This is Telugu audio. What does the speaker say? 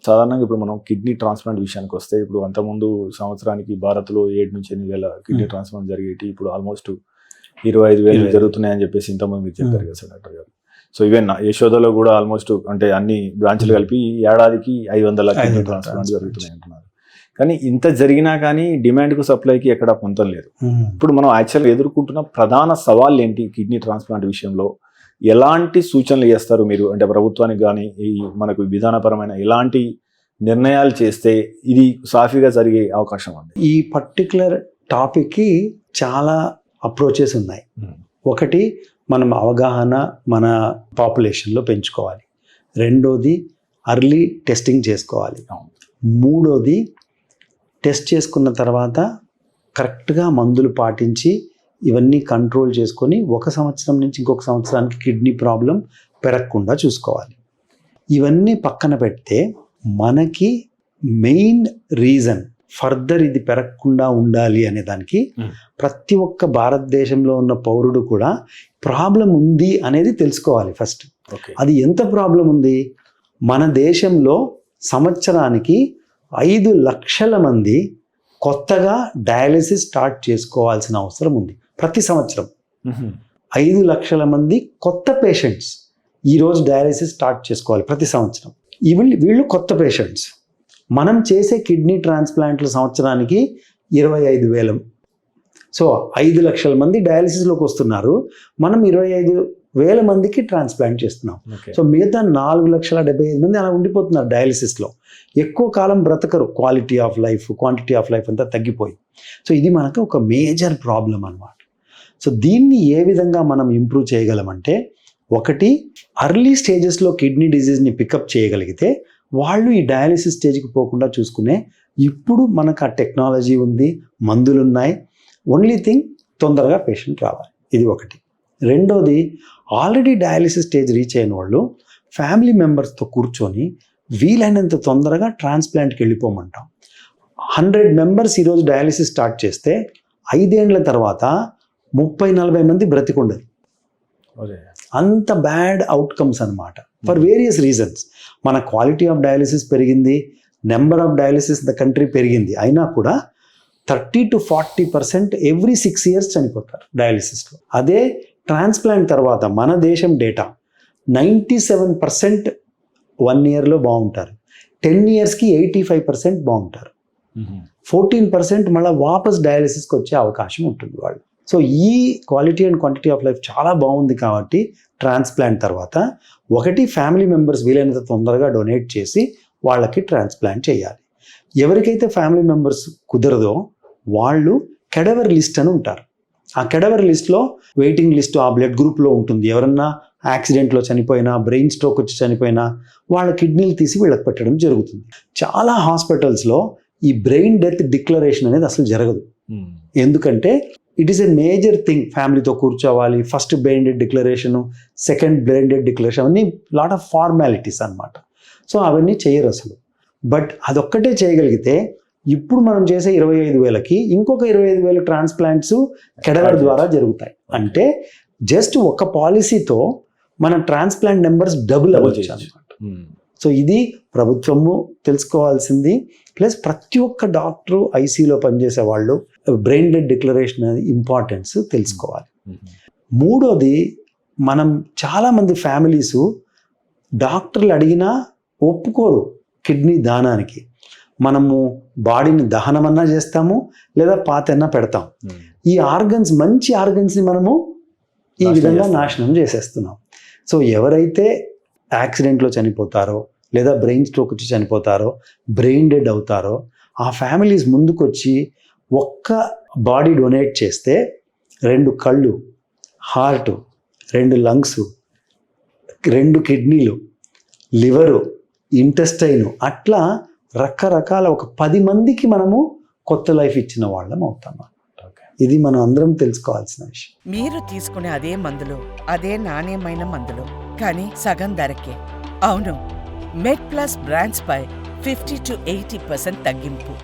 సాధారణంగా ఇప్పుడు మనం కిడ్నీ ట్రాన్స్ప్లాంట్ విషయానికి వస్తే, ఇప్పుడు అంతకుముందు సంవత్సరానికి భారత్లో 7,000-8,000 కిడ్నీ ట్రాన్స్ప్లాంట్ జరిగేటి, ఇప్పుడు ఆల్మోస్ట్ 25,000 జరుగుతున్నాయని చెప్పేసి ఇంతకుముందు మీరు చెప్పారు కదా సార్ డాక్టర్ గారు. సో ఈవెన్ యశోదలో కూడా ఆల్మోస్ట్ అంటే అన్ని బ్రాంచ్లు కలిపి ఏడాదికి 500 కిడ్నీ ట్రాన్స్ప్లాంట్ జరుగుతున్నాయి అంటున్నారు. కానీ ఇంత జరిగినా కానీ డిమాండ్కు సప్లైకి ఎక్కడ పొంతం లేదు. ఇప్పుడు మనం యాక్చువల్గా ఎదుర్కొంటున్న ప్రధాన సవాళ్ళు ఏంటి కిడ్నీ ట్రాన్స్ప్లాంట్ విషయంలో? ఎలాంటి సూచనలు చేస్తారు మీరు? అంటే ప్రభుత్వానికి కానీ ఈ మనకు విధానపరమైన ఎలాంటి నిర్ణయాలు చేస్తే ఇది సాఫీగా జరిగే అవకాశం ఉంది? ఈ పర్టికులర్ టాపిక్కి చాలా అప్రోచెస్ ఉన్నాయి. ఒకటి, మనం అవగాహన మన పాపులేషన్లో పెంచుకోవాలి. రెండోది, అర్లీ టెస్టింగ్ చేసుకోవాలి. మూడోది, టెస్ట్ చేసుకున్న తర్వాత కరెక్ట్గా మందులు పాటించి ఇవన్నీ కంట్రోల్ చేసుకొని 1 సంవత్సరం నుంచి ఇంకొక సంవత్సరానికి కిడ్నీ ప్రాబ్లం పెరగకుండా చూసుకోవాలి. ఇవన్నీ పక్కన పెడితే మనకి మెయిన్ రీజన్ ఫర్దర్ ఇది పెరగకుండా ఉండాలి అనే దానికి ప్రతి ఒక్క భారతదేశంలో ఉన్న పౌరుడు కూడా ప్రాబ్లం ఉంది అనేది తెలుసుకోవాలి ఫస్ట్. అది ఎంత ప్రాబ్లం ఉంది? మన దేశంలో సంవత్సరానికి 5 లక్షల మంది కొత్తగా డయాలిసిస్ స్టార్ట్ చేసుకోవాల్సిన అవసరం ఉంది. ప్రతి సంవత్సరం 5 లక్షల మంది కొత్త పేషెంట్స్ ఈరోజు డయాలిసిస్ స్టార్ట్ చేసుకోవాలి ప్రతి సంవత్సరం. వీళ్ళు కొత్త పేషెంట్స్. మనం చేసే కిడ్నీ ట్రాన్స్ప్లాంట్లు సంవత్సరానికి 25,000. సో 5 లక్షల మంది డయాలిసిస్లోకి వస్తున్నారు, మనం 25,000 మందికి ట్రాన్స్ప్లాంట్ చేస్తున్నాం. సో మిగతా 4,75,000 మంది అలా ఉండిపోతున్నారు డయాలిసిస్లో. ఎక్కువ కాలం బ్రతకరు. Quality of life, quantity of life అంతా తగ్గిపోయి. సో ఇది మనకు ఒక మేజర్ ప్రాబ్లం అన్నమాట. సో దీన్ని ఏ విధంగా మనం ఇంప్రూవ్ చేయగలమంటే, ఒకటి, అర్లీ స్టేజెస్లో కిడ్నీ డిజీజ్ని పికప్ చేయగలిగితే వాళ్ళు ఈ డయాలిసిస్ స్టేజ్కి పోకుండా చూసుకునే ఇప్పుడు మనకు ఆ టెక్నాలజీ ఉంది, మందులు ఉన్నాయి. ఓన్లీ థింగ్ తొందరగా పేషెంట్ రావాలి. ఇది ఒకటి. రెండోది, ఆల్రెడీ డయాలిసిస్ స్టేజ్ రీచ్ అయిన వాళ్ళు ఫ్యామిలీ మెంబర్స్తో కూర్చొని వీలైనంత తొందరగా ట్రాన్స్ప్లాంట్కి వెళ్ళిపోమంటాం. 100 మెంబర్స్ ఈరోజు డయాలిసిస్ స్టార్ట్ చేస్తే 5 ఏళ్ల తర్వాత 30-40 మంది బ్రతికుండరు. అంత బ్యాడ్ అవుట్కమ్స్ అన్నమాట, ఫర్ వేరియస్ రీజన్స్. మన క్వాలిటీ ఆఫ్ డయాలిసిస్ పెరిగింది, number of dialysis the country పెరిగింది, అయినా కూడా 30-40% ఎవ్రీ 6 years చనిపోతారు డయాలిసిస్లో. అదే ట్రాన్స్ప్లాంట్ తర్వాత మన దేశం డేటా 97% 1 yearలో బాగుంటారు, 10 yearsకి 85% బాగుంటారు, 14% మళ్ళీ వాపస్ డయాలిసిస్కి వచ్చే అవకాశం ఉంటుంది వాళ్ళు. సో ఈ quality and quantity of life చాలా బాగుంది కాబట్టి ట్రాన్స్ప్లాంట్ తర్వాత ఒకటి, ఫ్యామిలీ మెంబర్స్ వీలైనంత తొందరగా డొనేట్ చేసి వాళ్ళకి ట్రాన్స్ప్లాంట్ చేయాలి. ఎవరికైతే ఫ్యామిలీ మెంబర్స్ కుదరదో వాళ్ళు కెడవర్ లిస్ట్ అని ఉంటారు. ఆ కెడవర్ లిస్ట్లో వెయిటింగ్ లిస్ట్ ఆ బ్లడ్ గ్రూప్లో ఉంటుంది. ఎవరన్నా యాక్సిడెంట్లో చనిపోయినా, బ్రెయిన్ స్ట్రోక్ వచ్చి చనిపోయినా వాళ్ళ కిడ్నీలు తీసి వీళ్ళకి పెట్టడం జరుగుతుంది. చాలా హాస్పిటల్స్లో ఈ బ్రెయిన్ డెత్ డిక్లరేషన్ అనేది అసలు జరగదు. ఎందుకంటే it is a major thing. ఫ్యామిలీతో కూర్చోవాలి, first brain death declaration, second brain death declaration, అవన్నీ లాట్ ఆఫ్ ఫార్మాలిటీస్ అన్నమాట. సో అవన్నీ చేయరు అసలు. బట్ అదొక్కటే చేయగలిగితే ఇప్పుడు మనం చేసే 25,000కి ఇంకొక 25,000 ట్రాన్స్ప్లాంట్స్ కెడవర్ ద్వారా జరుగుతాయి. అంటే జస్ట్ ఒక పాలసీతో మన ట్రాన్స్ప్లాంట్ నెంబర్స్ డబుల్ అవ్వచ్చు అన్నమాట. సో ఇది ప్రభుత్వము తెలుసుకోవాల్సింది. ప్లస్ ప్రతి ఒక్క డాక్టరు, ఐసీయూలో పనిచేసే వాళ్ళు బ్రెయిన్ డెత్ డిక్లరేషన్ ఇంపార్టెన్స్ తెలుసుకోవాలి. మూడోది, మనం చాలామంది ఫ్యామిలీసు డాక్టర్లు అడిగినా ఒప్పుకోరు కిడ్నీ దానానికి. మనము బాడీని దహనమన్నా చేస్తాము, లేదా పాతన్నా పెడతాం. ఈ ఆర్గన్స్, మంచి ఆర్గన్స్ని మనము ఈ విధంగా నాశనం చేసేస్తున్నాం. సో ఎవరైతే యాక్సిడెంట్లో చనిపోతారో, లేదా బ్రెయిన్ స్ట్రోక్ వచ్చి చనిపోతారో, బ్రెయిన్ డెడ్ అవుతారో, ఆ ఫ్యామిలీస్ ముందుకొచ్చి ఒక్క బాడీ డొనేట్ చేస్తే 2 కళ్ళు, హార్ట్, 2 లంగ్స్, 2 కిడ్నీలు, లివరు, ఇంటెస్టైన్, అట్లా రకరకాల ఒక 10 మందికి మనము కొత్త లైఫ్ ఇచ్చిన వాళ్ళం అవుతాం. ఇది మనం అందరం తెలుసుకోవాల్సిన విషయం. మీరు తీసుకునే అదే మందులు, అదే నాణ్యమైన మందులు, కానీ సగం ధరకే. అవును, మెడ్ ప్లస్ బ్రాండ్స్ పై 50-80% తగ్గింపు.